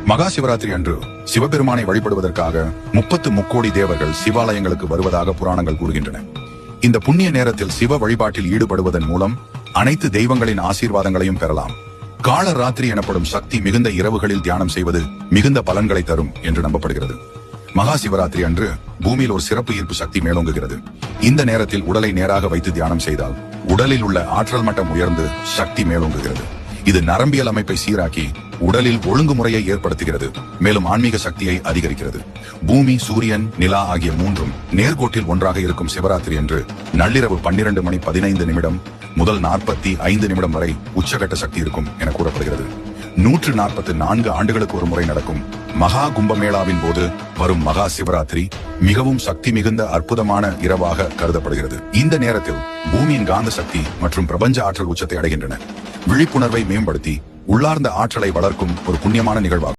மகா சிவராத்திரி அன்று சிவபெருமானை வழிபடுவதற்காக 30 முக்கோடி தேவர்கள் சிவாலயங்களுக்கு வருவதாக புராணங்கள் கூறுகின்றன. இந்த புண்ணிய நேரத்தில் சிவ வழிபாட்டில் ஈடுபடுவதன் மூலம் அனைத்து தெய்வங்களின் ஆசீர்வாதங்களையும் பெறலாம். கால ராத்திரி எனப்படும் சக்தி மிகுந்த இரவுகளில் தியானம் செய்வது மிகுந்த பலன்களை தரும் என்று நம்பப்படுகிறது. மகா சிவராத்திரி அன்று பூமியில் ஒரு சிறப்பு ஈர்ப்பு சக்தி மேலோங்குகிறது. இந்த நேரத்தில் உடலை நேராக வைத்து தியானம் செய்தால் உடலில் உள்ள ஆற்றல் மட்டம் உயர்ந்து சக்தி மேலோங்குகிறது. இது நரம்பியல் அமைப்பை சீராக்கி உடலில் ஒழுங்குமுறையை ஏற்படுத்துகிறது, மேலும் ஆன்மீக சக்தியை அதிகரிக்கிறது. பூமி, சூரியன், நிலா ஆகிய மூன்றும் நேர்கோட்டில் ஒன்றாக இருக்கும் சிவராத்திரி என்று நள்ளிரவு 12:15 முதல் 45 வரை உச்சகட்ட சக்தி இருக்கும் என கூறப்படுகிறது. 144 ஆண்டுகளுக்கு ஒரு முறை நடக்கும் மகா கும்பமேளாவின் போது வரும் மகா சிவராத்திரி மிகவும் சக்தி மிகுந்த அற்புதமான இரவாக கருதப்படுகிறது. இந்த நேரத்தில் பூமியின் காந்த சக்தி மற்றும் பிரபஞ்ச ஆற்றல் உச்சத்தை அடைகின்றன. விழிப்புணர்வை மேம்படுத்தி உள்ளார்ந்த ஆற்றலை வளர்க்கும் ஒரு புண்ணியமான நிகழ்வாகும்.